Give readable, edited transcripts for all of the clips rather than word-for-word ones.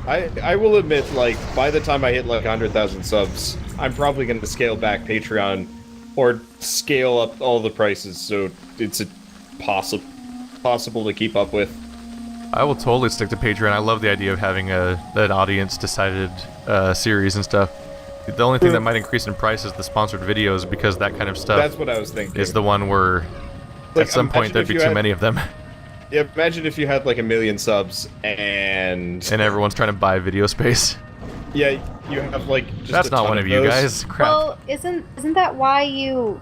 I will admit, like, by the time I hit like 100,000 subs, I'm probably going to scale back Patreon or scale up all the prices so it's possible to keep up with. I will totally stick to Patreon. I love the idea of having an audience-decided series and stuff. The only thing that might increase in price is the sponsored videos, because that kind of stuff. That's what I was thinking. Is the one where, like, at some point there'd be too many of them. Yeah, imagine if you had like 1 million subs and everyone's trying to buy video space. Yeah, you have like just That's not one of you guys. Crap. Well, isn't that why you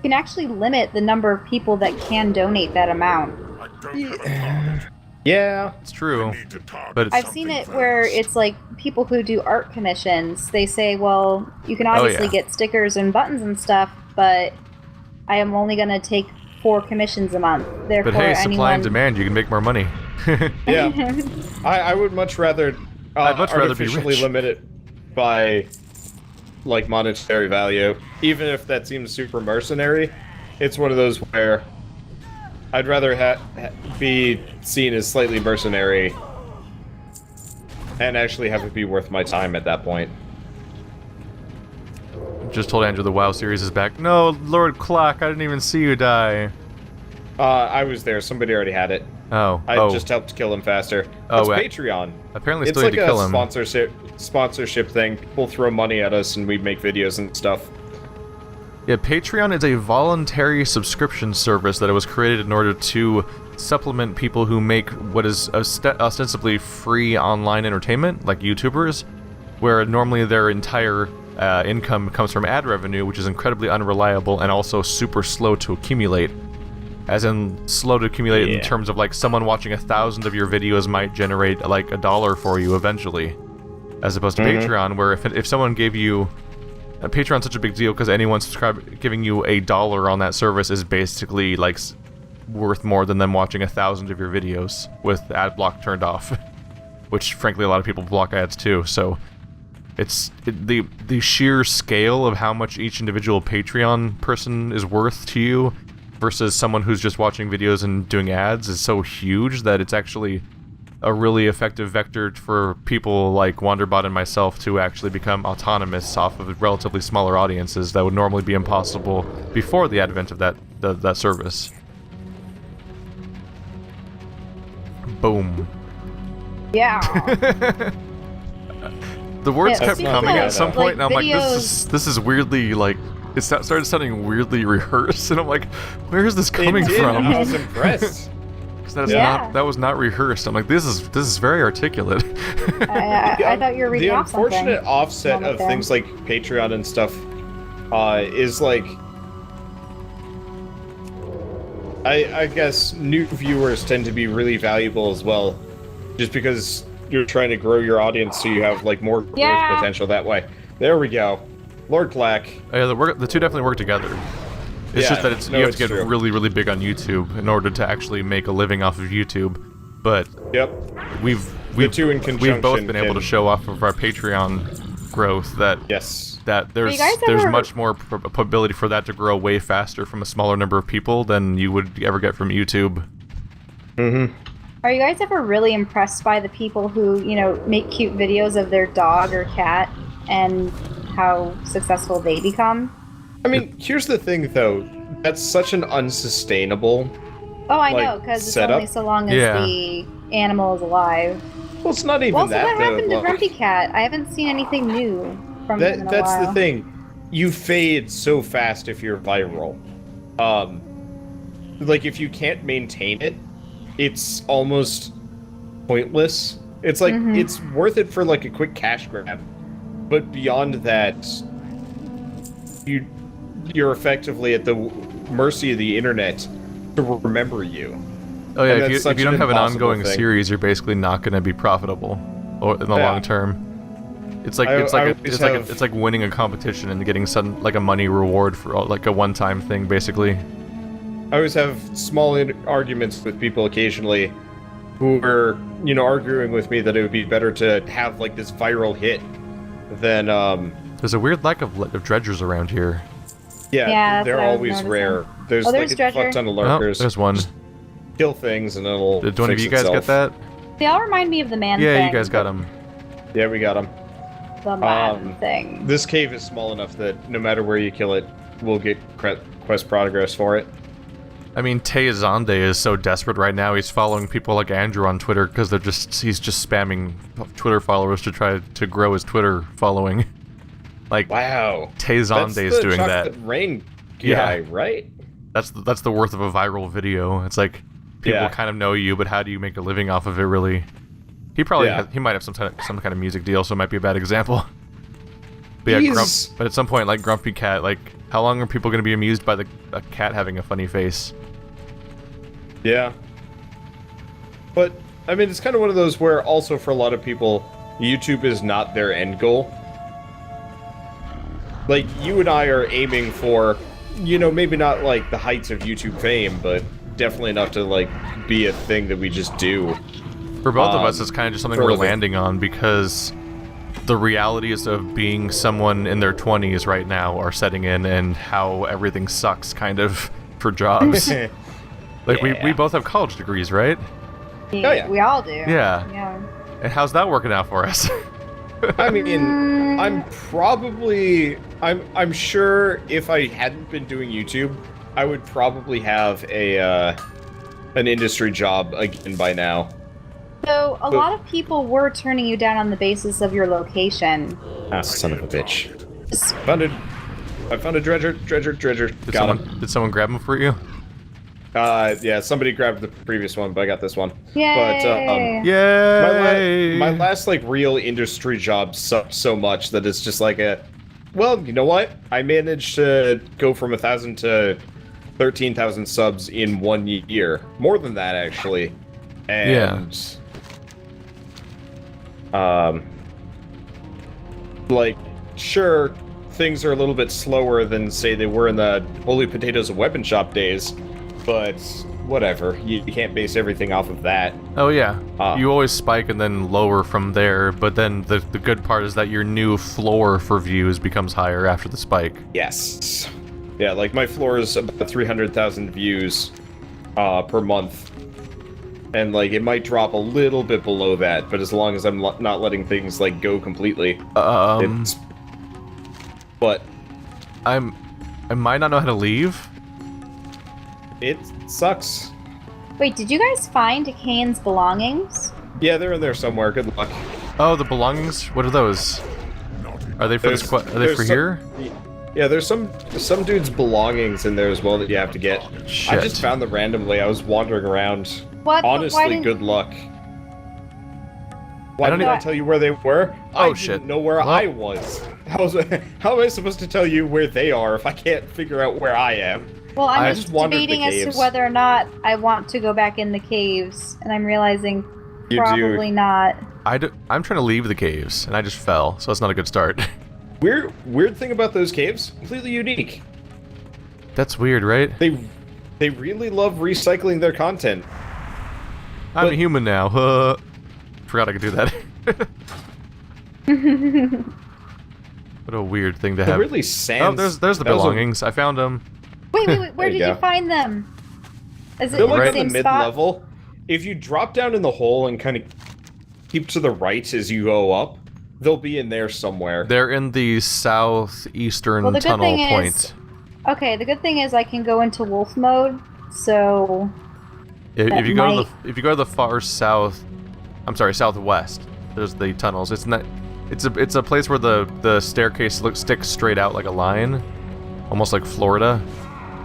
can actually limit the number of people that can donate that amount? Yeah, it's true. But I've seen it where it's like people who do art commissions. They say, well, you can obviously get stickers and buttons and stuff, but I am only going to take 4 commissions a month. Therefore, but hey, supply and demand, you can make more money. Yeah. I would much rather I'd much rather be artificially rich. limit it by like monetary value. Even if that seems super mercenary, it's one of those where I'd rather be seen as slightly mercenary and actually have it be worth my time at that point. Just told Andrew the WoW series is back. No, Lord Clock, I didn't even see you die. I was there. Somebody already had it. Oh. I just helped kill him faster. Oh, it's Patreon. Apparently still need to kill him. It's like a sponsorship thing. People throw money at us and we make videos and stuff. Yeah, Patreon is a voluntary subscription service that was created in order to supplement people who make what is ostensibly free online entertainment, like YouTubers, where normally their entire income comes from ad revenue, which is incredibly unreliable and also super slow to accumulate. As in, slow to accumulate in terms of, like, someone watching 1,000 of your videos might generate, like, $1 for you eventually. As opposed to Patreon, where if someone gave you... Patreon's such a big deal because anyone giving you $1 on that service is basically, like, worth more than them watching 1,000 of your videos with ad block turned off. Which, frankly, a lot of people block ads too, so... the sheer scale of how much each individual Patreon person is worth to you versus someone who's just watching videos and doing ads is so huge that it's actually a really effective vector for people like Wanderbot and myself to actually become autonomous off of relatively smaller audiences that would normally be impossible before the advent of that service. Boom. Yeah. The words kept coming at some point, like, and I'm like, this is weirdly, like, it started sounding weirdly rehearsed, and I'm like, where is this coming from? I was impressed. That was not rehearsed. I'm like, this is very articulate. I thought you were reading off something. The unfortunate offset of things like Patreon and stuff is like, I guess new viewers tend to be really valuable as well, just because you're trying to grow your audience so you have like more growth potential that way. There we go. Lord Clack. Yeah, the two definitely work together. It's just that you have to get really, really big on YouTube in order to actually make a living off of YouTube. But we've both been able to show off of our Patreon growth that there's much more probability for that to grow way faster from a smaller number of people than you would ever get from YouTube. Are you guys ever really impressed by the people who, make cute videos of their dog or cat and how successful they become? I mean, here's the thing, though. That's such an unsustainable Oh, I know, because it's only so long as the animal is alive. Well, it's not even that, what happened to Grumpy Cat? I haven't seen anything new from him in a while. That's the thing. You fade so fast if you're viral. Like, if you can't maintain it, it's almost pointless. It's like, it's worth it for, like, a quick cash grab. But beyond that, you're effectively at the mercy of the internet to remember you. Oh yeah, if you don't have an ongoing series, you're basically not going to be profitable in the long term. It's like winning a competition and getting like a money reward for like a one-time thing, basically. I always have small arguments with people occasionally who are, arguing with me that it would be better to have like this viral hit than There's a weird lack of dredgers around here. Yeah, they're always rare. There's like a fuck ton of lurkers. Oh, there's one. Just kill things and it'll Did one of you guys get that? They all remind me of the man Yeah, thing. you guys got them. Yeah, we got him. The man thing. This cave is small enough that no matter where you kill it, we'll get quest progress for it. I mean, Teizande is so desperate right now. He's following people like Andrew on Twitter because he's just spamming Twitter followers to try to grow his Twitter following. Like, wow, Teizande is doing that. Rain guy, right? That's the worth of a viral video. It's like people kind of know you, but how do you make a living off of it? Really? He probably he might have some kind of music deal, so it might be a bad example. But yeah, but at some point, like Grumpy Cat, like how long are people going to be amused by a cat having a funny face? Yeah. But I mean, it's kind of one of those where also for a lot of people, YouTube is not their end goal. Like you and I are aiming for, you know, maybe not like the heights of YouTube fame, but definitely enough to like be a thing that we just do. For both of us, it's kind of just something we're landing on because the realities of being someone in their 20s right now are setting in, and how everything sucks kind of for jobs. Like we both have college degrees, right? Oh yeah, we all do. Yeah. And how's that working out for us? I mean, I'm sure if I hadn't been doing YouTube, I would probably have an industry job again by now. So, a lot of people were turning you down on the basis of your location. Ah, son of a bitch. I found a dredger. Did someone grab him for you? Yeah, somebody grabbed the previous one, but I got this one. Yay! But, yay! My last, like, real industry job sucked so much that it's just like well, you know what? I managed to go from 1,000 to 13,000 subs in 1 year. More than that, actually. And... like, sure, things are a little bit slower than, say, they were in the Holy Potatoes and Weapon Shop days, but whatever. You can't base everything off of that. Oh, yeah. You always spike and then lower from there, but then the good part is that your new floor for views becomes higher after the spike. Yes. Yeah, like, my floor is about 300,000 views per month. And, like, it might drop a little bit below that, but as long as I'm not letting things, like, go completely. But... I might not know how to leave. It sucks. Wait, did you guys find Kane's belongings? Yeah, they're in there somewhere. Good luck. Oh, the belongings? What are those? Are they for this? Are they for here? Yeah, there's some dude's belongings in there as well that you have to get. Shit. I just found them randomly. I was wandering around. What? Honestly, good luck. Why didn't I tell you where they were? Oh, I shit. didn't know where I was. How am I supposed to tell you where they are if I can't figure out where I am? Well, I'm just debating as to whether or not I want to go back in the caves, and I'm realizing probably not. I'm trying to leave the caves, and I just fell, so that's not a good start. Weird thing about those caves, completely unique. That's weird, right? They really love recycling their content. I'm a human now. Forgot I could do that. What a weird thing to have. Really sans. Oh, there's the belongings. I found them. Wait, where did you find them? Is it They're in like the in same the spot? mid-level. If you drop down in the hole and kind of keep to the right as you go up, they'll be in there somewhere. They're in the southeastern tunnel point. Okay, the good thing is I can go into wolf mode, so... If you go to the far south, I'm sorry, southwest, there's the tunnels. It's a place where the staircase sticks straight out like a line, almost like Florida.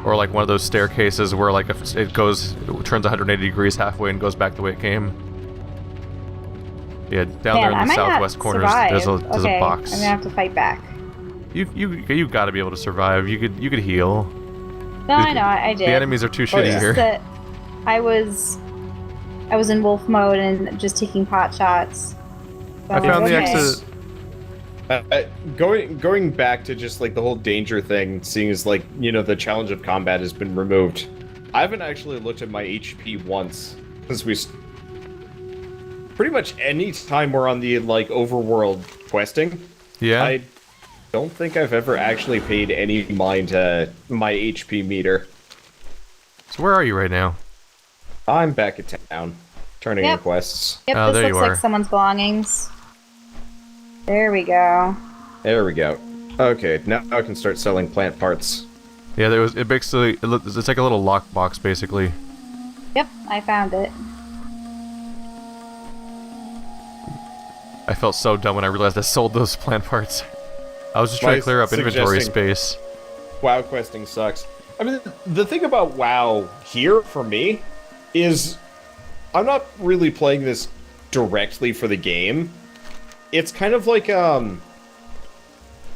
Or like one of those staircases where like it turns 180 degrees halfway and goes back the way it came. Yeah, down there in the southwest corner, there's a box. I'm gonna have to fight back. You got to be able to survive. You could heal. No, I know, I did. The enemies are too shitty here. That I was in wolf mode and just taking pot shots. So I found the exit. Going back to just like the whole danger thing, seeing as like, you know, the challenge of combat has been removed. I haven't actually looked at my HP once since we pretty much any time we're on the like overworld questing. Yeah. I don't think I've ever actually paid any mind to my HP meter. So where are you right now? I'm back at town, turning in quests. Yep, oh, this there looks like someone's belongings. There we go. There we go. Okay, now I can start selling plant parts. Yeah, it basically it's like a little lockbox basically. Yep, I found it. I felt so dumb when I realized I sold those plant parts. I was just trying to clear up inventory space. WoW questing sucks. I mean, the thing about WoW here, for me, is I'm not really playing this directly for the game. It's kind of like,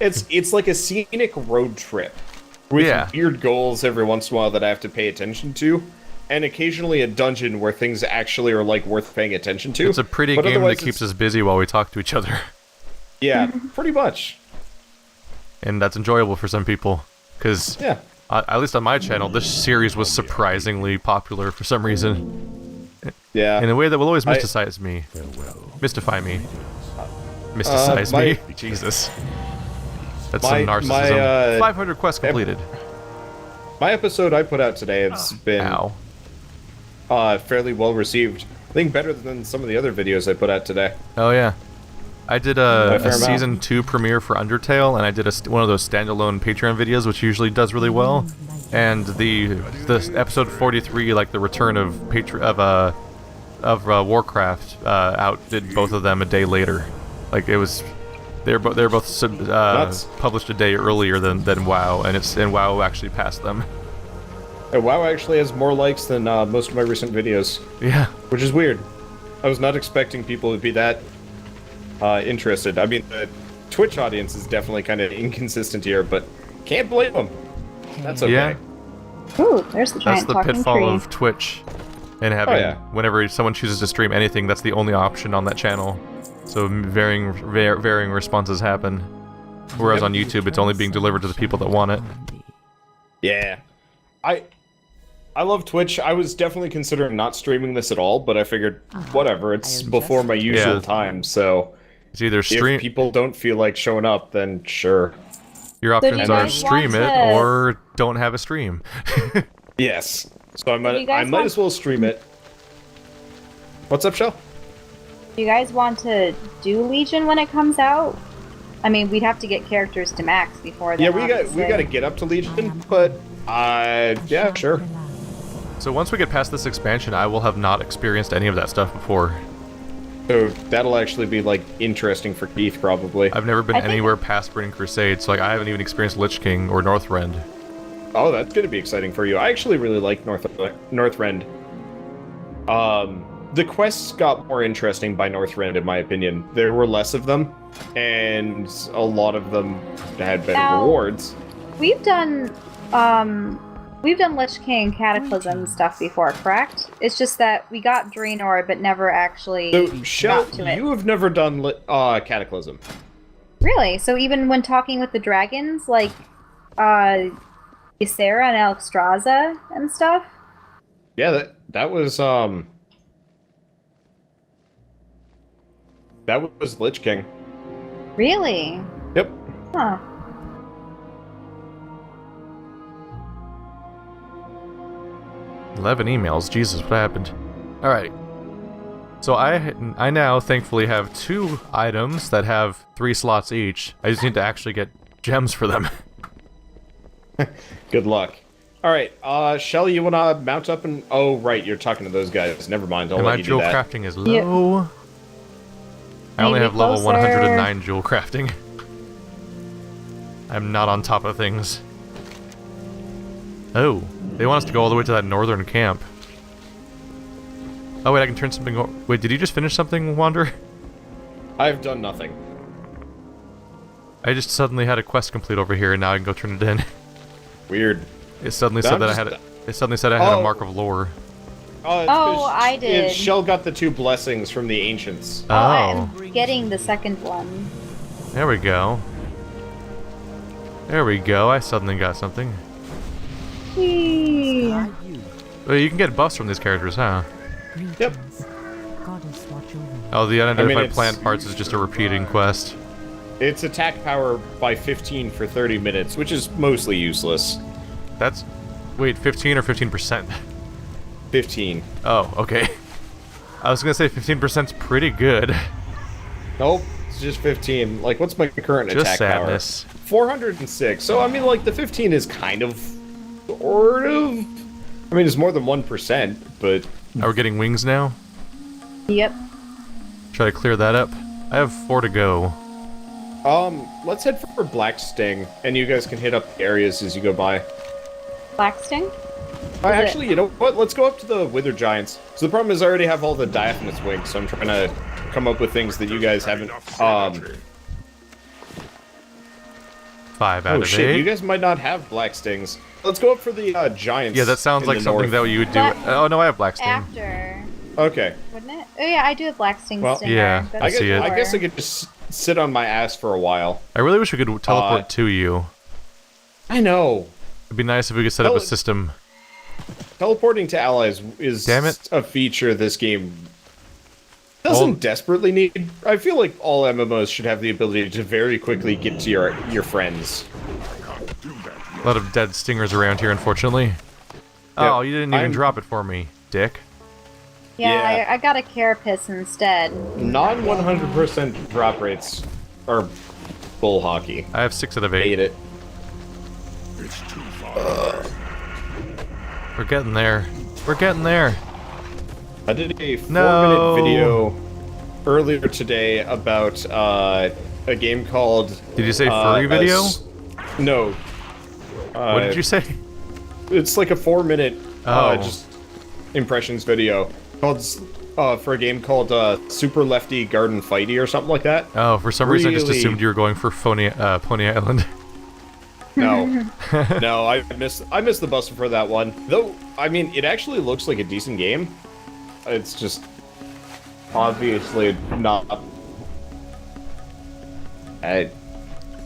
it's like a scenic road trip with weird goals every once in a while that I have to pay attention to, and occasionally a dungeon where things actually are, like, worth paying attention to. It's a pretty game that keeps us busy while we talk to each other. Yeah, pretty much. And that's enjoyable for some people, because at least on my channel, this series was surprisingly popular for some reason. Yeah. In a way that will always mystify me. Mystify me. Mysticize me. Jesus. That's some narcissism. 500 quests completed. My episode I put out today has been fairly well received. I think better than some of the other videos I put out today. Oh yeah. I did a Season 2 premiere for Undertale, and I did one of those standalone Patreon videos, which usually does really well. And the episode 43, like the return of Warcraft, outdid both of them a day later. Like it was, they're both published a day earlier than WoW, and WoW actually passed them. And WoW actually has more likes than most of my recent videos. Yeah, which is weird. I was not expecting people to be that interested. I mean, the Twitch audience is definitely kind of inconsistent here, but can't blame them. That's okay. Yeah. Ooh, there's the giant That's the pitfall tree. of Twitch, and having whenever someone chooses to stream anything, that's the only option on that channel. So varying responses happen. Whereas on YouTube, it's only being delivered to the people that want it. Yeah, I love Twitch. I was definitely considering not streaming this at all, but I figured, whatever. It's before my usual time, so it's either stream. If people don't feel like showing up, then sure. Your options are stream it or don't have a stream. Yes. So I might as well stream it. What's up, Shell? Do you guys want to do Legion when it comes out? I mean, we'd have to get characters to max before that. Yeah, we got to get up to Legion, but yeah, sure. So once we get past this expansion, I will have not experienced any of that stuff before. So that'll actually be, like, interesting for Keith, probably. I've never been anywhere past Burning Crusade, so like I haven't even experienced Lich King or Northrend. Oh, that's gonna be exciting for you. I actually really like Northrend. The quests got more interesting by Northrend, in my opinion. There were less of them, and a lot of them had better rewards. We've done Lich King Cataclysm stuff before, correct? It's just that we got Draenor, but never actually got to it. You have never done Cataclysm. Really? So even when talking with the dragons, like Ysera and Alexstrasza and stuff? Yeah, that was Lich King. Really? Yep. Huh. "11 emails. Jesus, what happened?" Alright. So I now, thankfully, have 2 items that have 3 slots each. I just need to actually get gems for them. Good luck. Alright, Shelly, you wanna mount up and... Oh, right, you're talking to those guys. Never mind, I'll let you do that. My jewel crafting is low. Yep. I only have level 109 jewel crafting. I'm not on top of things. Oh, they want us to go all the way to that northern camp. Oh wait, I can turn something... Wait, did you just finish something, Wander? I've done nothing. I just suddenly had a quest complete over here, and now I can go turn it in. Weird. It suddenly said that I had It suddenly said I had a mark of lore. I did. Shell got the 2 blessings from the ancients. Oh, I'm getting the second one. There we go. There we go. I suddenly got something. Whee. Well, you can get buffs from these characters, huh? Yep. Oh, the unidentified plant parts is just a repeating quest. It's attack power by 15 for 30 minutes, which is mostly useless. That's... Wait, 15 or 15%? 15. Oh, okay. I was gonna say 15%'s pretty good. Nope. it's just 15. Like, what's my current Just attack sadness. power? 406. So, I mean, like, the 15 is kind of... Sort of... I mean, it's more than 1%, but... Are we getting wings now? Yep. Try to clear that up. I have 4 to go. Let's head for Black Sting, and you guys can hit up the areas as you go by. Black Sting? Actually, you know what? Let's go up to the Wither Giants. So the problem is I already have all the diaphanous wings, so I'm trying to come up with things that you guys haven't, 5 out Oh of shit, 8. you guys might not have Black Stings. Let's go up for the, Giants. Yeah, that sounds in like the something north. that you would do. That- Oh, no, I have Black Sting. After, Okay. wouldn't it? Oh yeah, I do have Black Sting Well, Stinger. yeah, That's I see it. I guess I four. could just sit on my ass for a while. I really wish we could teleport to you. I know. It'd be nice if we could set up a Tele- system. Teleporting to allies is Damn it. a feature this game doesn't desperately need. I feel like all MMOs should have the ability to very quickly get to your friends. A lot of dead stingers around here, unfortunately. Oh, you didn't even drop it for me, dick. Yeah, Yeah. I got a Carapace instead. Non 100% drop rates are bull hockey. I have 6 out of I 8. hate it. We're getting there. We're getting there. I did a 4-minute No. video earlier today about a game called. Did you say furry video? No. What did you say? It's like a 4-minute Oh. just impressions video called for a game called Super Lefty Garden Fighty or something like that. Oh, for some reason I just Really- assumed you were going for Pony Island. No, no, I missed the bus for that one. Though, I mean, it actually looks like a decent game. It's just obviously not. I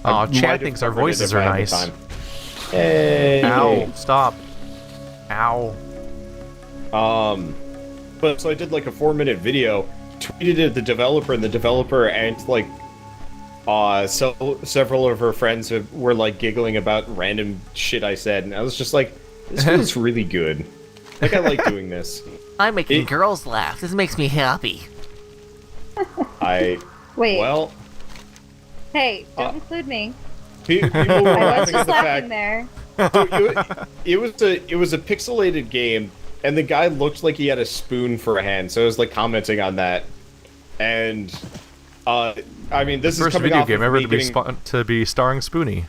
Aw, might Chad have thinks our covered it voices if are I had the nice. time. Hey. Ow, stop. Ow. But so I did like a 4-minute video, tweeted it at the developer, and the developer and like so several of her friends were like giggling about random shit I said, and I was just like, this feels really good. Like, I like doing this. I'm making girls laugh. This makes me happy. Wait. Well, Hey, don't include me. people were I was laughing at just the laughing fact there. it was a pixelated game, and the guy looked like he had a spoon for a hand, so I was like commenting on that. And I mean, this is First coming video off game of ever me to be starring Spoonie.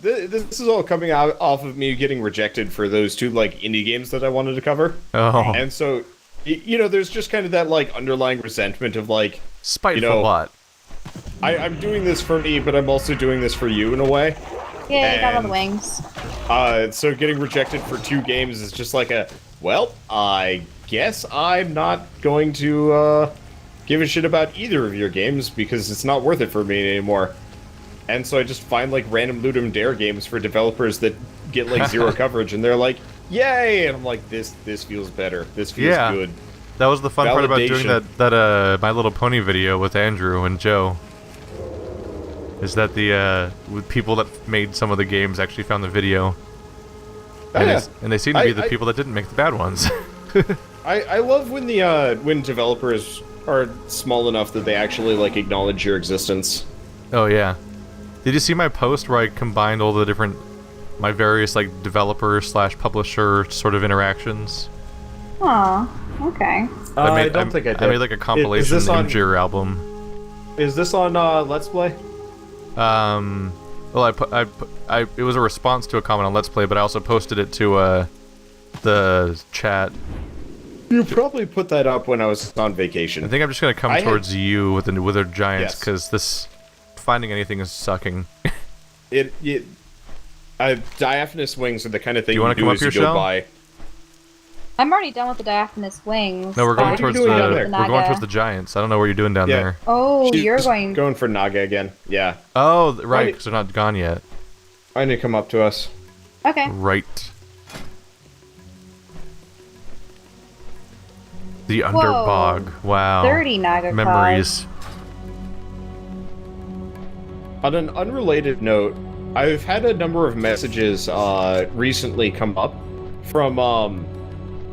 this is all coming out off of me getting rejected for those 2 like indie games that I wanted to cover. Oh. And so, you know, there's just kind of that like underlying resentment of like, Spiteful you know, what? I'm doing this for me, but I'm also doing this for you in a way. Yeah, you got all the And- wings. So getting rejected for 2 games is just like well, I guess I'm not going to give a shit about either of your games because it's not worth it for me anymore. And so I just find like random loot 'em dare games for developers that get like 0 coverage, and they're like, yay! And I'm like, this feels better. This feels good. That was the fun part about doing Validation. that My Little Pony video with Andrew and Joe. Is that the with people that made some of the games actually found the video. And, Yeah. and they seem to be the I- people that didn't make the bad ones. I love when the when developers are small enough that they actually like acknowledge your existence. Oh yeah. Did you see my post where I combined all the different my various like developer / publisher sort of interactions? Aw, okay. I don't think I did. I made like a compilation this on- Imgur album. Is this on Let's Play? Well, it was a response to a comment on Let's Play, but I also posted it to the chat. You probably put that up when I was on I vacation. think I'm just gonna come towards you with the Wither Giants Yes. because this finding anything is sucking. Diaphanous wings are the kind of thing You you, wanna do come up as here, you go Shell? by. I'm already done with the diaphanous wings. No, we're but going I towards can the doing down do there? the we're going Naga. towards the Giants. I don't know what you're doing down Yeah. there. Oh, She's you're going. for Naga again. Yeah, Oh, right, Right. because they're not gone yet. I need to come up to us. Okay. Right. The Underbog. Wow. 30 Naga Memories. On an unrelated note, I've had a number of messages recently come up from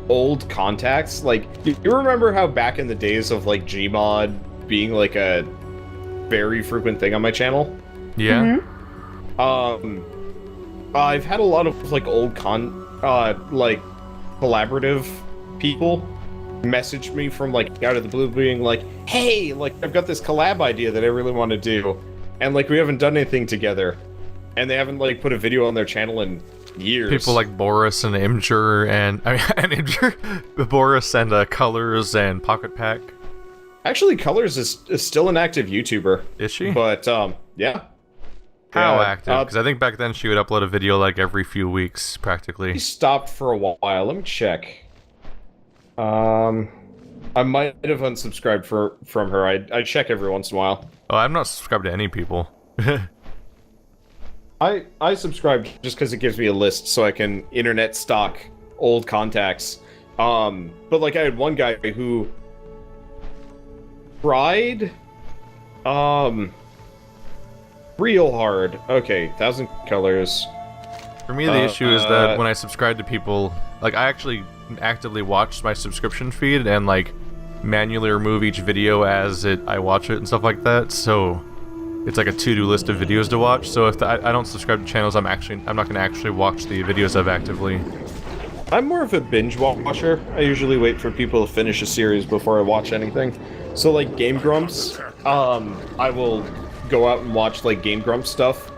old contacts. Like, you remember how back in the days of like Gmod, being like a very frequent thing on my channel. Yeah. I've had a lot of like old like collaborative people message me from like out of the blue being like, hey, like I've got this collab idea that I really want to do, and like we haven't done anything together, and they haven't like put a video on their channel in years. People like Boris and Imgur and Boris and Colors and Pocket Pack. Actually, Colors is still an active YouTuber. Is she? But yeah. How active? Because I think back then she would upload a video like every few weeks, practically. She stopped for a while. Let me check. I might have unsubscribed from her. I check every once in a while. Oh, I'm not subscribed to any people. I subscribe just because it gives me a list so I can internet stalk old contacts. But like I had one guy who tried real hard. Okay, 1,000 colors. For me, the issue is that when I subscribe to people, like I actually actively watch my subscription feed and like manually remove each video as I watch it and stuff like that. So it's like a to-do list of videos to watch. So if I don't subscribe to channels, I'm not going to actually watch the videos of actively. I'm more of a binge watcher. I usually wait for people to finish a series before I watch anything. So like Game Grumps, I will go out and watch like Game Grumps stuff,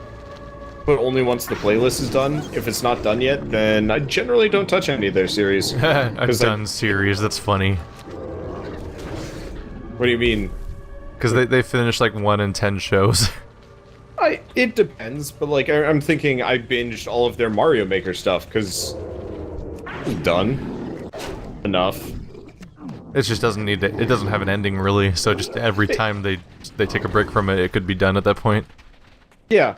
but only once the playlist is done. If it's not done yet, then I generally don't touch any of their series. I've done series, that's funny. What do you mean? Because they finish like 1 in 10 shows. It depends, but like I'm thinking I binged all of their Mario Maker stuff because it's done enough. It just doesn't need to, it doesn't have an ending really, so just every time they take a break from it, it could be done at that point. Yeah,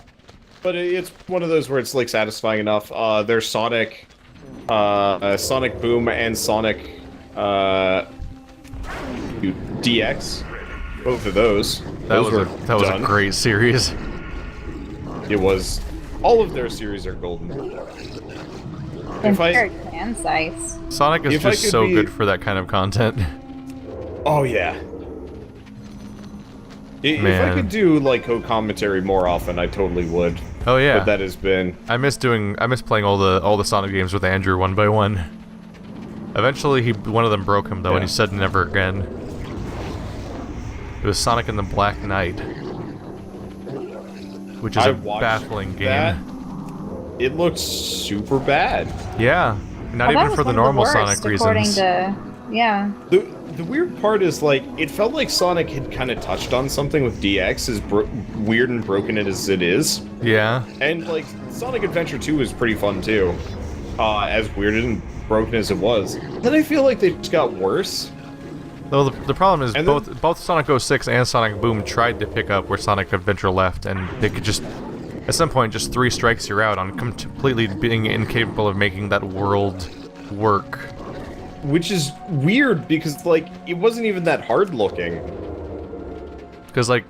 but it's one of those where it's like satisfying enough. There's Sonic, Sonic Boom and Sonic DX. Both of those. That was a great series. It was. All of their series are golden. And clan sites. Sonic is just so good for that kind of content. Oh yeah. If I could do like co-commentary more often, I totally would. Oh yeah. But that has been. I miss playing all the Sonic games with Andrew one by one. Eventually, one of them broke him though, and he said never again. It was Sonic and the Black Knight, which is a baffling game. It looks super bad. Yeah, not even for the normal Sonic reasons. Yeah. The weird part is like it felt like Sonic had kind of touched on something with DX, as weird and broken as it is. Yeah. And like Sonic Adventure 2 is pretty fun too, as weird and broken as it was. Then I feel like they just got worse. Though the problem is both Sonic 06 and Sonic Boom tried to pick up where Sonic Adventure left, and they could just, at some point, just 3 strikes you're out on completely being incapable of making that world work. Which is weird, because, like, it wasn't even that hard looking. Because, like,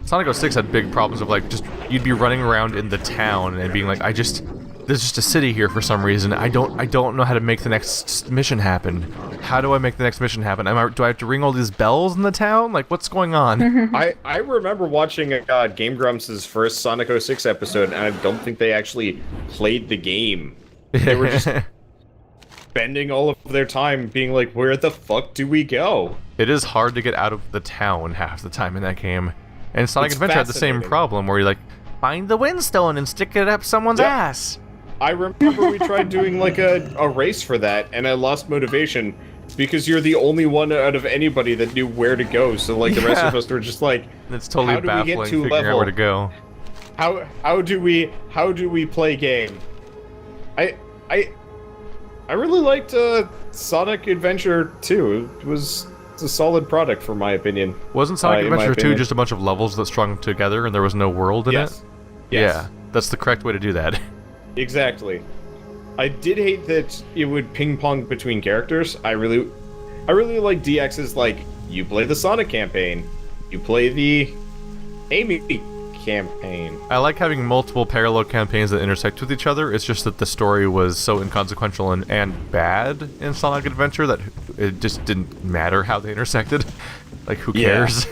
Sonic 06 had big problems of, like, you'd be running around in the town and being like, there's just a city here for some reason. I don't know how to make the next mission happen. How do I make the next mission happen? Do I have to ring all these bells in the town? Like, what's going on? I remember watching Game Grumps' first Sonic 06 episode, and I don't think they actually played the game. They were just spending all of their time being like, where the fuck do we go? It is hard to get out of the town half the time in that game. And Sonic Adventure had the same problem, where you're like, find the Windstone and stick it up someone's ass. I remember we tried doing like a race for that, and I lost motivation because you're the only one out of anybody that knew where to go. So like the rest of us were just like, it's totally baffling figuring out where to go. How do we play game? I really liked Sonic Adventure 2. It's a solid product for my opinion. Wasn't Sonic Adventure 2 just a bunch of levels that strung together and there was no world in it? Yes. Yeah, that's the correct way to do that. Exactly. I did hate that it would ping pong between characters. I really like DX's like, you play the Sonic campaign, you play the Amy campaign. I like having multiple parallel campaigns that intersect with each other. It's just that the story was so inconsequential and bad in Sonic Adventure that it just didn't matter how they intersected. Like, who cares?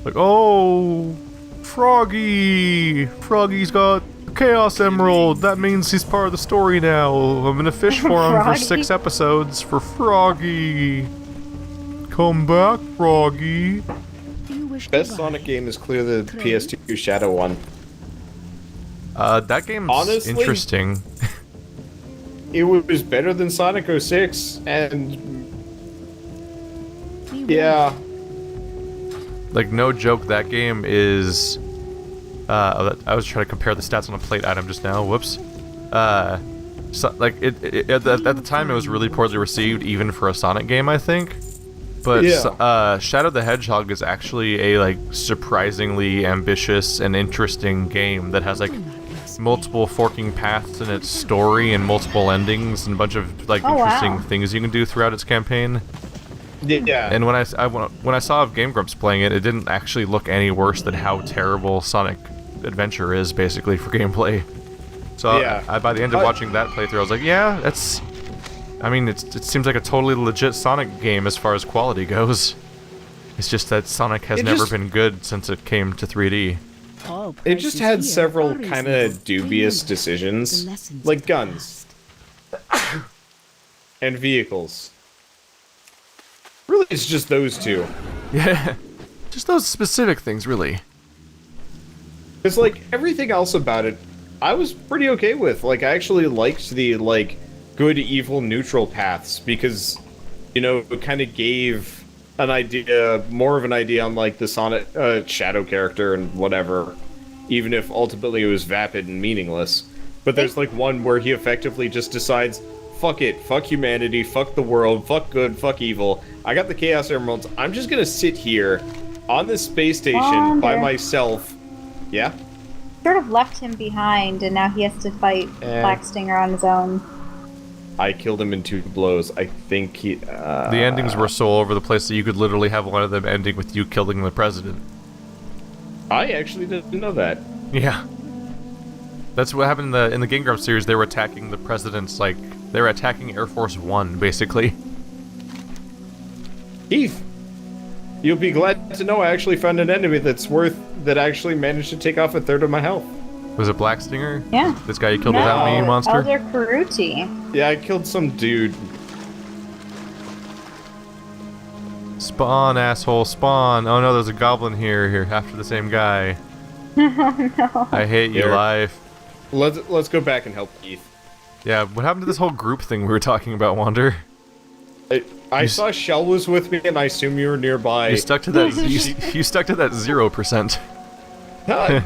Like, oh, Froggy! Froggy's got a Chaos Emerald. That means he's part of the story now. I'm gonna fish for him for 6 episodes for Froggy. Come back, Froggy. Best Sonic game is clearly the PS2 Shadow one. That game's honestly interesting. It was better than Sonic 06, and yeah. Like, no joke, that game is... I was trying to compare the stats on a plate item just now, whoops. So, like, at the time it was really poorly received, even for a Sonic game, I think. But yeah. Shadow the Hedgehog is actually a, like, surprisingly ambitious and interesting game that has, like, multiple forking paths in its story and multiple endings and a bunch of, like, interesting things you can do throughout its campaign. Yeah. And when I saw Game Grumps playing it, it didn't actually look any worse than how terrible Sonic Adventure is, basically, for gameplay. So yeah. By the end of watching that playthrough, I was like, yeah, that's... I mean, it seems like a totally legit Sonic game as far as quality goes. It's just that Sonic has never been good since it came to 3D. It just had several kind of dubious decisions, like guns and vehicles. Really, it's just those two. Yeah, just those specific things, really. It's like, everything else about it, I was pretty okay with. Like, I actually liked the, like, good, evil, neutral paths, because, you know, it kind of gave an idea, more of an idea on, like, the Sonic, Shadow character and whatever, even if ultimately it was vapid and meaningless. But there's, like, one where he effectively just decides, fuck it, fuck humanity, fuck the world, fuck good, fuck evil. I got the Chaos Emeralds, I'm just gonna sit here on this space station by myself. Yeah? Sort of left him behind, and now he has to fight Black Stinger on his own. I killed him in 2 blows. I think he... The endings were so all over the place that you could literally have one of them ending with you killing the president. I actually didn't know that. Yeah. That's what happened in the Game Grumps series. They were attacking the president's, like... They were attacking Air Force One, basically. Keith, you'll be glad to know I actually found an enemy that actually managed to take off 1/3 of my health. Was it Black Stinger? Yeah. This guy you killed without me, monster? Elder Karuti. Yeah, I killed some dude. Spawn, asshole, spawn. Oh no, there's a goblin here after the same guy. Oh no. I hate your life. Let's go back and help Keith. Yeah, what happened to this whole group thing we were talking about, Wander? I saw Shell was with me, and I assume you were nearby. You stuck to that. you stuck to that 0%.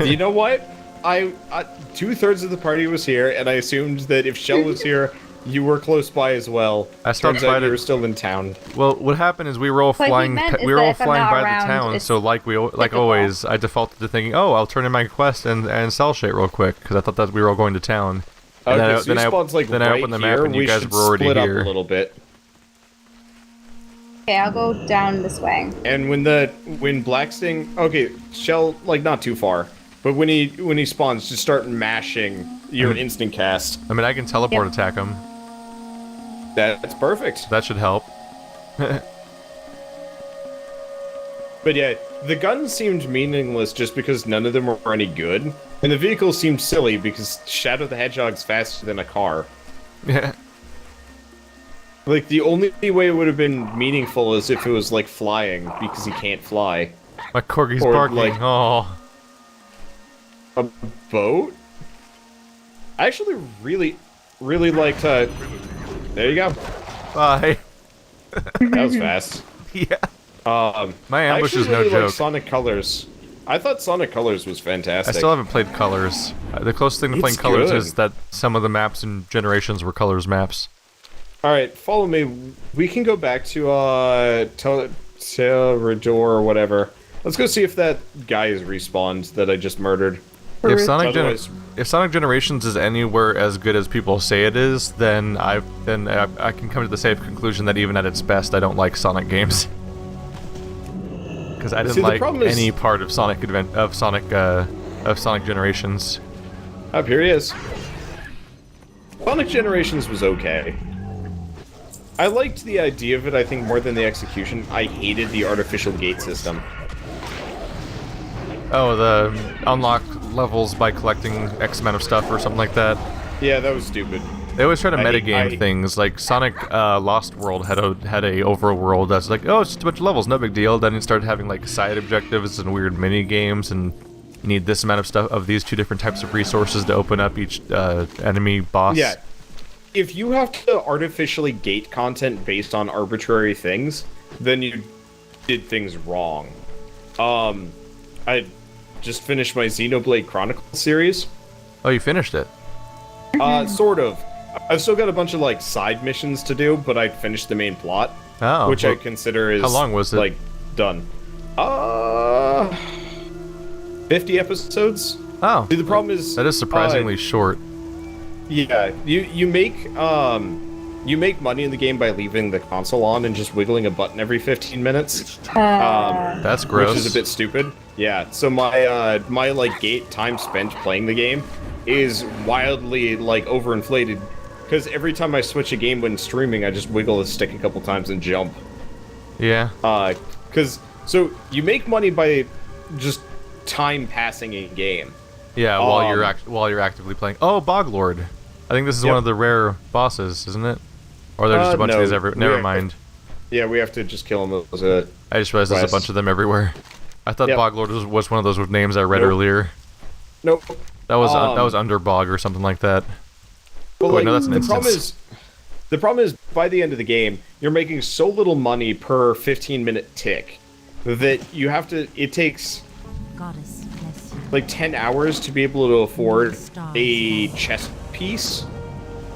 You know what? 2/3 of the party was here, and I assumed that if Shell was here, you were close by as well. Turns out you were still in town. Well, what happened is we were all flying. We were all flying by the town, so like always, I defaulted to thinking, oh, I'll turn in my quest and sell shit real quick because I thought that we were all going to town. Okay, so spawn's like then I opened the map and you guys were already split here. Up a little bit. Okay, I'll go down this way. And when Black Sting, okay, Shell, like not too far, but when he spawns, just start mashing your instant cast. I mean, I can teleport attack him. That's perfect. That should help. But yeah, the guns seemed meaningless just because none of them were any good. And the vehicles seemed silly because Shadow the Hedgehog's faster than a car. Yeah. Like, the only way it would have been meaningful is if it was, like, flying, because he can't fly. My corgi's barking, like, oh. A boat? I actually really liked, there you go. Bye. That was fast. Yeah. My ambush is no joke. Sonic Colors. I thought Sonic Colors was fantastic. I still haven't played Colors. The closest thing to playing Colors is that some of the maps in Generations were Colors maps. Alright, follow me. We can go back to, Terador or whatever. Let's go see if that guy is respawned that I just murdered. If Sonic Generations is anywhere as good as people say it is, then I can come to the safe conclusion that even at its best, I don't like Sonic games. Because I didn't like any part of Sonic Generations. Up here he is. Sonic Generations was okay. I liked the idea of it, I think, more than the execution. I hated the artificial gate system. Oh, the unlock levels by collecting X amount of stuff or something like that. Yeah, that was stupid. They always try to metagame things, like Sonic Lost World had a overworld that's like, oh, it's just a bunch of levels, no big deal. Then it started having like side objectives and weird mini games, and you need this amount of stuff of these 2 different types of resources to open up each enemy boss. Yeah. If you have to artificially gate content based on arbitrary things, then you did things wrong. I just finished my Xenoblade Chronicles series. Oh, you finished it? Sort of. I've still got a bunch of, like, side missions to do, but I finished the main plot. Oh. Which I consider is, how long was it? Like, done. 50 episodes? Oh. See, the problem is... That is surprisingly short. Yeah, you make money in the game by leaving the console on and just wiggling a button every 15 minutes. That's gross. Which is a bit stupid. Yeah, so my like gate time spent playing the game is wildly like overinflated, because every time I switch a game when streaming, I just wiggle the stick a couple times and jump. Yeah. So you make money by just time passing in game. Yeah, while you're actively playing. Oh, Boglord. I think this is one of the rare bosses, isn't it? Or there's just a bunch of these everywhere. Never mind. Yeah, we have to just kill him. I just realized there's a bunch of them everywhere. I thought Boglord was one of those names I read earlier. Nope. That was Underbog or something like that. Well, no, that's an instance. The problem is, by the end of the game, you're making so little money per 15-minute tick that you have to. It takes like 10 hours to be able to afford a chest piece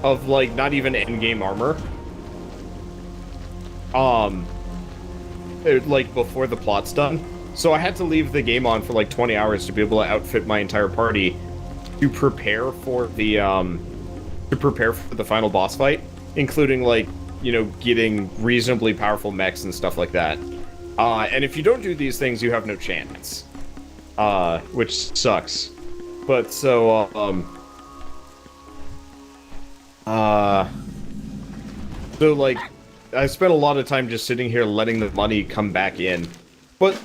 of like not even endgame armor. Like before the plot's done. So I had to leave the game on for like 20 hours to be able to outfit my entire party to prepare for the final boss fight, including like, you know, getting reasonably powerful mechs and stuff like that. And if you don't do these things, you have no chance. Which sucks. But so like I spent a lot of time just sitting here letting the money come back in. But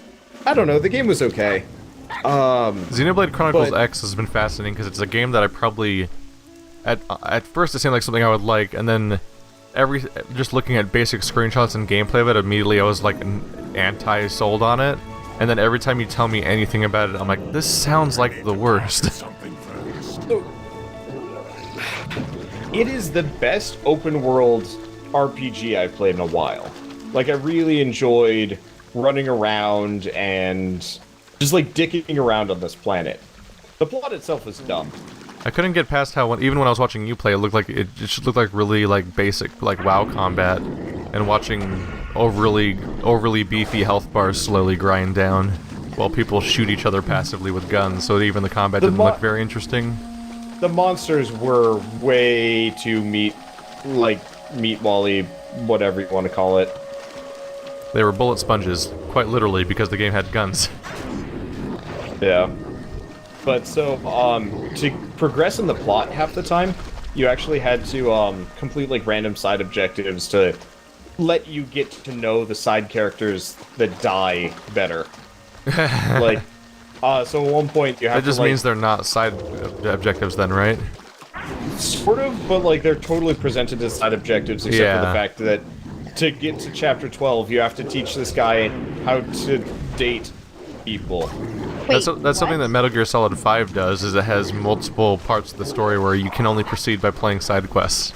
I don't know, the game was okay. Xenoblade Chronicles X has been fascinating because it's a game that I probably at first it seemed like something I would like, and then just looking at basic screenshots and gameplay of it, immediately I was like anti-sold on it. And then every time you tell me anything about it, I'm like, this sounds like the worst. So, it is the best open world RPG I've played in a while. Like, I really enjoyed running around and just like dicking around on this planet. The plot itself is dumb. I couldn't get past how even when I was watching you play, it just looked like really like basic like WoW combat, and watching overly beefy health bars slowly grind down while people shoot each other passively with guns. So even the combat didn't look very interesting. The monsters were way too meatbally, whatever you want to call it. They were bullet sponges, quite literally, because the game had guns. Yeah. But so, to progress in the plot half the time, you actually had to complete like random side objectives to let you get to know the side characters that die better. Like, so at one point you have to. That just means they're not side objectives, then, right? Sort of, but like they're totally presented as side objectives, except for the fact that to get to chapter 12, you have to teach this guy how to date people. Wait, that's something that Metal Gear Solid 5 does, is it has multiple parts of the story where you can only proceed by playing side quests.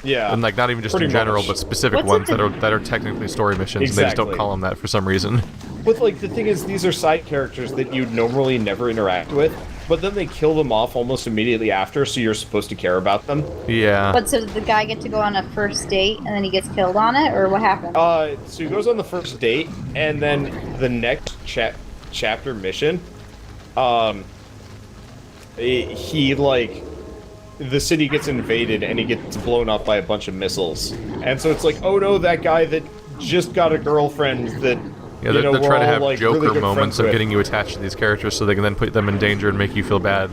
Yeah. And like not even just in general, but specific ones that are technically story missions, and they just don't call them that for some reason. But like the thing is, these are side characters that you'd normally never interact with, but then they kill them off almost immediately after, so you're supposed to care about them. Yeah. But so did the guy get to go on a first date and then he gets killed on it, or what happened? So he goes on the first date, and then the next chapter mission, he like, the city gets invaded and he gets blown up by a bunch of missiles, and so it's like, oh no, that guy that just got a girlfriend that they're trying to have like, Joker really moments of getting you attached to these characters so they can then put them in danger and make you feel bad.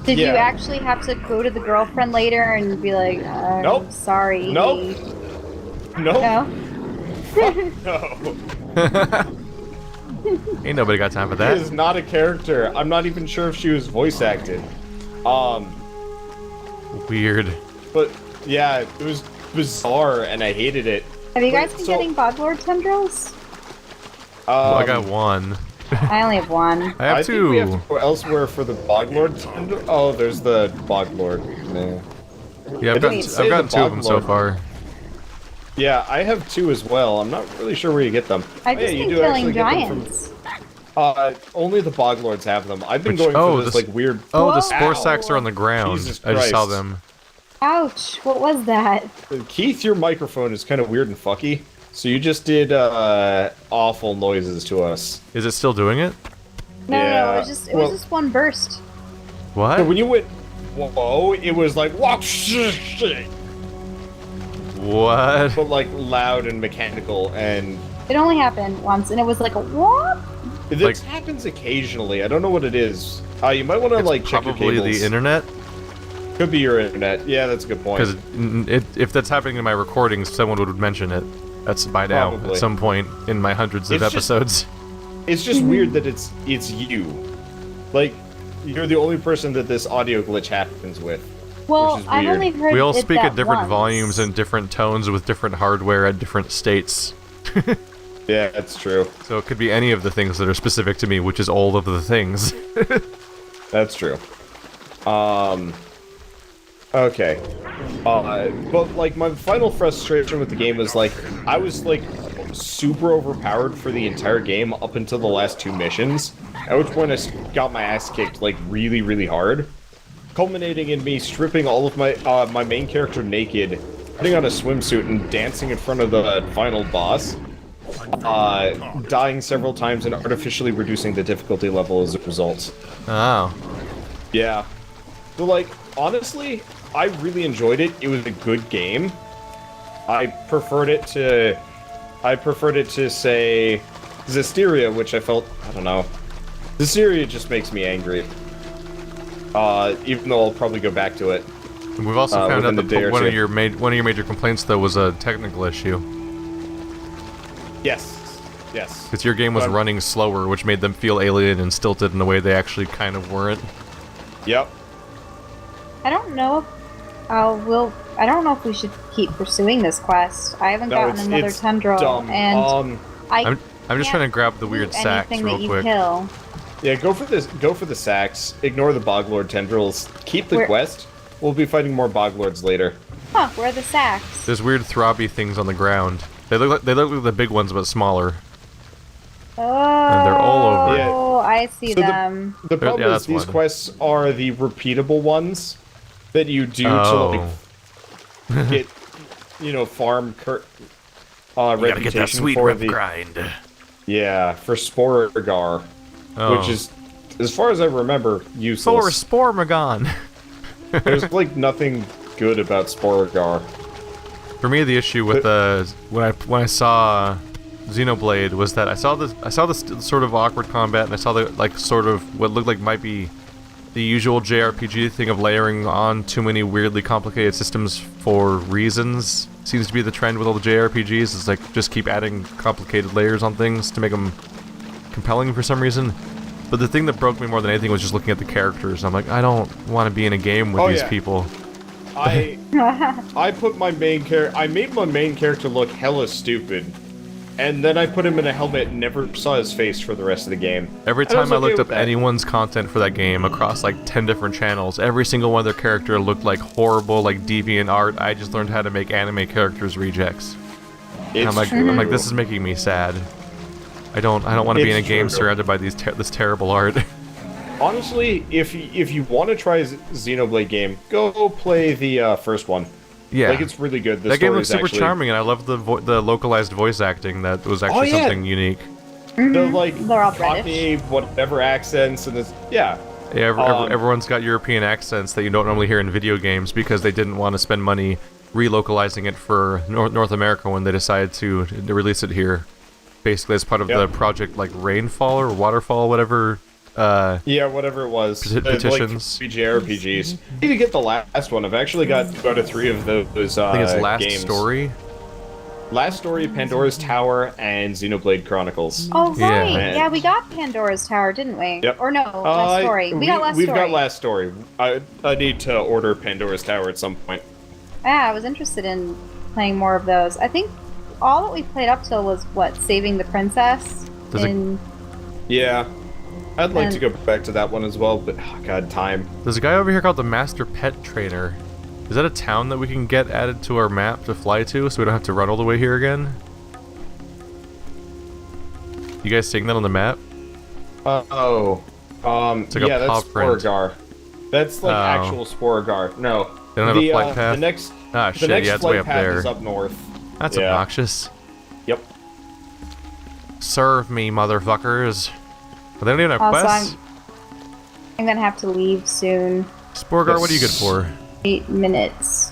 Did you actually have to go to the girlfriend later and be like, nope. sorry? Nope. No. No? No. Ain't nobody got time for She that. is not a character. I'm not even sure if she was voice acted. Weird. But yeah, it was bizarre and I hated it. Have you guys been So- getting Boglord tendrils? Well, I got one. I only have one. I have think we have two. to go elsewhere for the Boglord. Oh, there's the Boglord. Nah. Yeah, It doesn't say I've gotten the two of them so Boglord. far. Yeah, I have two as well. I'm not really sure where you get them. I've Oh, just yeah, you been do actually killing get them from- giants. Only the Boglords have them. I've been Which- going oh, for this this- like weird. Oh, the Whoa. spore sacks are on the ground. Jesus I just saw Christ. them. Ouch! What was that? Keith, your microphone is kind of weird and fucky. So you just did awful noises to us. Is it still doing it? No, Yeah, it was well- just one burst. What? So when you went, whoa, it was like whoa, shit, What? but like loud and mechanical, and It only happened once, and it was like a whoop. this Like- happens occasionally. I don't know what it is. You might want to It's like check your probably cables. the internet. Could be your internet. Yeah, that's a good point. Because if that's happening in my recordings, someone would mention it. That's by now Probably. at some point in my hundreds of It's just- episodes. It's just weird that it's you. Like, you're the only person that this audio glitch happens with. Well, Which is I've weird. only heard We all it speak that at different once. volumes and different tones with different hardware at different states. Yeah, that's true. So it could be any of the things that are specific to me, which is all of the things. That's true. Okay. But like my final frustration with the game was like I was like super overpowered for the entire game up until the last two missions, at which point I got my ass kicked like really, really hard, culminating in me stripping all of my my main character naked, putting on a swimsuit and dancing in front of the final boss, dying several times and artificially reducing the difficulty level as a result. Oh. Yeah. So, like, honestly, I really enjoyed it. It was a good game. I preferred it to, say, Zestiria, which I felt, I don't know. Zestiria just makes me angry. Even though I'll probably go back to it. And we've also found out within a day or that one two. of your major complaints though was a technical issue. Yes. Yes. Because your game was running slower, which made them feel alien and stilted in a way they actually kind of weren't. Yep. I don't know if I don't know if we should keep pursuing this quest. I haven't No, gotten another it's tendril, dumb. and I'm just can't trying to grab the weird do sacks anything real that you quick. kill. Yeah, go for this. Go for the sacks. Ignore the Boglord tendrils. Keep the Where- quest. We'll be fighting more Boglords later. Huh? Where are the sacks? There's weird throbby things on the ground. They look like the big ones, but smaller. Oh, they're all over. Yeah. I see So them. The problem yeah, is that's these one. quests are the repeatable ones that you do Oh. to like get, farm Gotta get that reputation sweet for rep the grind. for Sporegar, Oh. which is, as far as I remember, useless. Sporemagon. There's like nothing good about Sporegar. For me, the issue with when I saw Xenoblade was that I saw this sort of awkward combat, and I saw the sort of what looked like might be the usual JRPG thing of layering on too many weirdly complicated systems for reasons. Seems to be the trend with all the JRPGs. Is like just keep adding complicated layers on things to make them compelling for some reason. But the thing that broke me more than anything was just looking at the characters. I'm like, I don't want to be in a game with these yeah. people. I put my I made my main character look hella stupid, and then I put him in a helmet and never saw his face for the rest of the game. Every And I was time I okay looked with up that. anyone's content for that game across like 10 different channels, every single one of their character looked like horrible, like deviant art. I just learned how to make anime characters rejects. And It's I'm like, true. this is making me sad. I don't want to be in a It's game true. surrounded by this terrible art. Honestly, if you want to try a Xenoblade game, go play the first one. Yeah, Like, it's really good. The that game story looks is super actually, charming, and I love the localized voice acting. That was actually yeah. something unique. The like They're all Cockney, whatever accents, and it's yeah. Yeah, everyone's got European accents that you don't normally hear in video games because they didn't want to spend money relocalizing it for North America when they decided to release it here. Basically, as part of the project, like Rainfall or Waterfall, whatever. Yeah, whatever it was. Petitions. Like JRPGs. I need to get the last one. I've actually got 2 out of 3 of those I think it's Last games. Story. Last Story, Pandora's Tower, and Xenoblade Chronicles. Oh, right. Yeah. Yeah, we got Pandora's Tower, didn't we? Yep. Or no, Last Story. We got Last We've Story. got Last Story. I need to order Pandora's Tower at some point. Yeah, I was interested in playing more of those. I think all that we played up till was, what, Saving the Princess? Yeah. I'd like to go back to that one as well, but, oh god, time. There's a guy over here called the Master Pet Trainer. Is that a town that we can get added to our map to fly to, so we don't have to run all the way here again? You guys seeing that on the map? It's like a that's paw print. Sporagar. That's like actual Sporagar. No. They don't have a flight path? The next Shit, next yeah, it's way flight up path there. is up north. That's Yeah. obnoxious. Yep. Serve me, motherfuckers. But they don't even have Also, quests. I'm gonna have to leave soon. Sporagar, what are you good for? 8 minutes.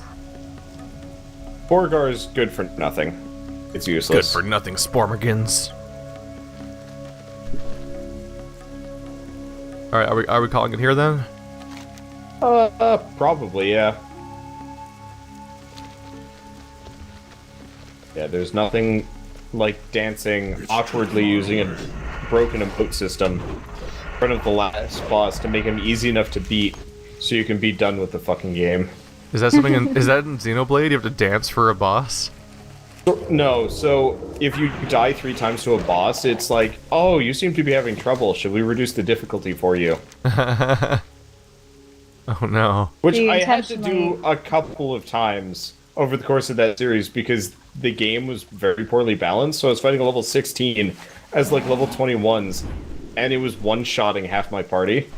Sporagar is good for nothing. It's Good useless. for nothing, Spormigans. Alright, are we calling it here then? Probably, yeah. Yeah, there's nothing like dancing awkwardly using a broken emote system in front of the last boss to make him easy enough to beat so you can be done with the fucking game. Is that something is that in Xenoblade? You have to dance for a boss? No, so if you die 3 times to a boss, it's like, oh, you seem to be having trouble. Should we reduce the difficulty for you? Oh no. Which Do you I had to intentionally- do a couple of times over the course of that series because the game was very poorly balanced. So I was fighting a level 16 as like level 21s, and it was one-shotting half my party.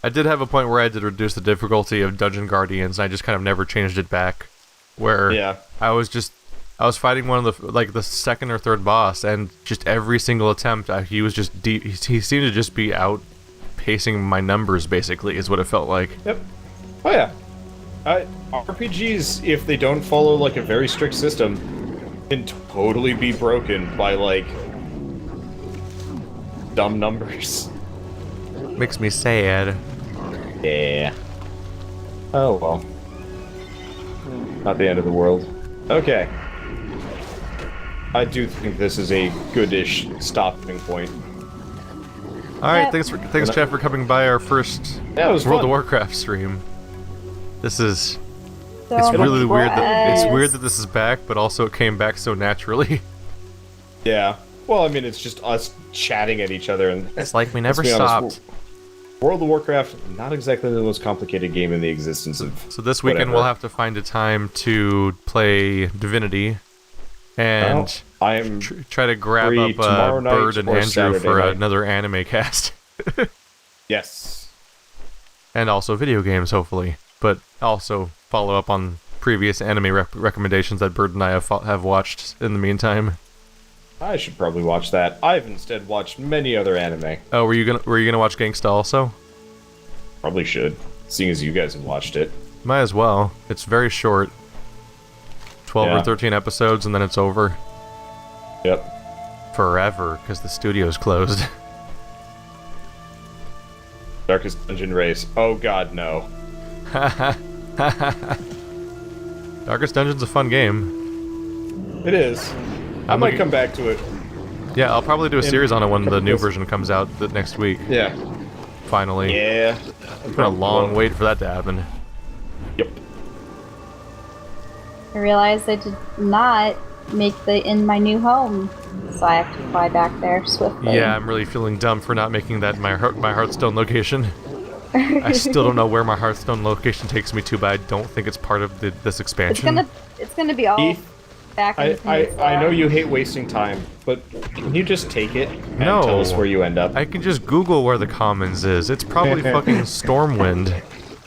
I did have a point where I had to reduce the difficulty of Dungeon Guardians, and I just kind of never changed it back. Where Yeah. I was fighting one of the second or third boss, and just every single attempt, he was just he seemed to just be out pacing my numbers, basically, is what it felt like. Yep. Oh yeah. RPGs, if they don't follow like a very strict system, can totally be broken by like dumb numbers. Makes me sad. Yeah. Oh well. Not the end of the world. Okay. I do think this is a goodish stopping point. Alright, Yep. thanks Jeff for coming by our first Yeah, it was World fun. of Warcraft stream. This is So it's really many weird that it's quests. weird that this is back, but also it came back so naturally. Yeah. Well, I mean, it's just us chatting at each other, and It's like we never let's be honest, stopped. World of Warcraft, not exactly the most complicated game in the existence of. So this weekend whatever. we'll have to find a time to play Divinity, and I am. try to grab free up tomorrow night Bird and or Andrew Saturday for night. another anime cast, Yes. and also video games, hopefully. But also follow up on previous anime recommendations that Bird and I have watched in the meantime. I should probably watch that. I've instead watched many other anime. Oh, were you gonna watch Gangsta also? Probably should, seeing as you guys have watched it. Might as well. It's very short. 12 Yeah. or 13 episodes, and then it's over. Yep. Forever, because the studio's closed. Darkest Dungeon Race. Oh god, no. Darkest Dungeon's a fun game. It is. I might looking- come back to it. Yeah, I'll probably do a series on it when the new version comes out next week. Yeah. Finally. Yeah. It's been a long wait for that to happen. Yep. I realized I did not make the in my new home, so I have to fly back there swiftly. Yeah, I'm really feeling dumb for not making that my Hearthstone location. I still don't know where my Hearthstone location takes me to, but I don't think it's part of this expansion. It's gonna be all Heath, back in the peninsula. I know you hate wasting time, but can you just take it and No. tell us where you end up? I can just Google where the Commons is. It's probably fucking Stormwind.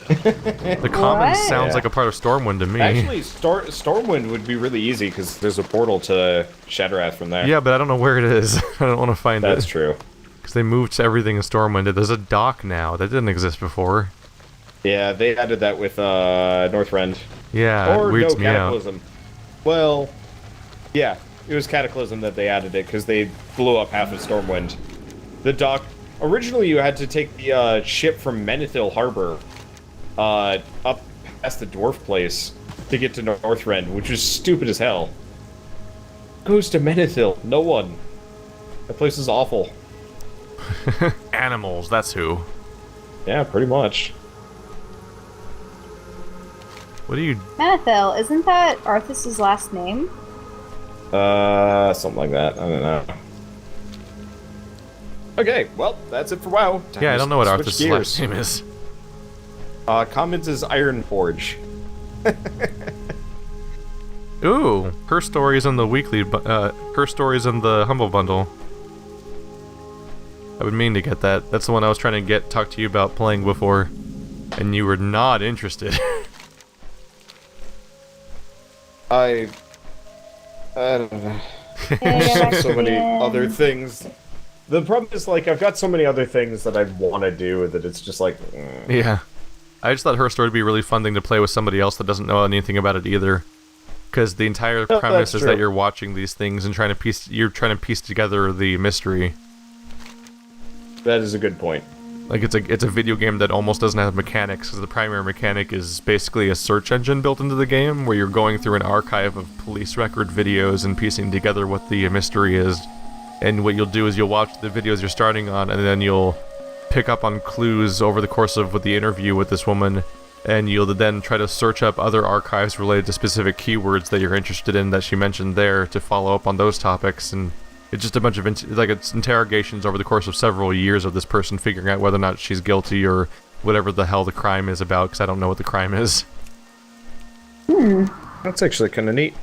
The Commons What? sounds Yeah. like a part of Stormwind to me. Actually, Stormwind would be really easy because there's a portal to Shattrath from there. Yeah, but I don't know where it is. I don't want to find That's it. true. Because they moved everything in Stormwind. There's a dock now. That didn't exist before. Yeah, they added that with Northrend. Yeah, Or it weirds no, me out. Cataclysm. Well, yeah, it was Cataclysm that they added it because they blew up half of Stormwind. The dock. Originally, you had to take the ship from Menethil Harbor up past the dwarf place to get to Northrend, which was stupid as hell. goes to Menethil? No one. That place is awful. Animals, that's who. Yeah, pretty much. What do you... Menethil, isn't that Arthas's last name? Something like that. I don't know. Okay, well, that's it for WoW. Yeah, I don't know what Switch Arthas's last name is. Commons is Ironforge. Ooh, her stories in the weekly, her stories in the Humble Bundle. I would mean to get that. That's the one I was trying to talk to you about playing before, and you were not interested. I don't know. So many other things. The problem is, like, I've got so many other things that I want to do that it's just like... Yeah. I just thought her story would be a really fun thing to play with somebody else that doesn't know anything about it either. Because the entire premise is that you're watching these things and trying to piece together the mystery. That is a good point. Like, it's a video game that almost doesn't have mechanics, because the primary mechanic is basically a search engine built into the game, where you're going through an archive of police record videos and piecing together what the mystery is. And what you'll do is you'll watch the videos you're starting on, and then you'll pick up on clues over the course of the interview with this woman, and you'll then try to search up other archives related to specific keywords that you're interested in that she mentioned there to follow up on those topics. And it's just a bunch of it's interrogations over the course of several years of this person figuring out whether or not she's guilty or whatever the hell the crime is about, because I don't know what the crime is. That's actually kind of neat.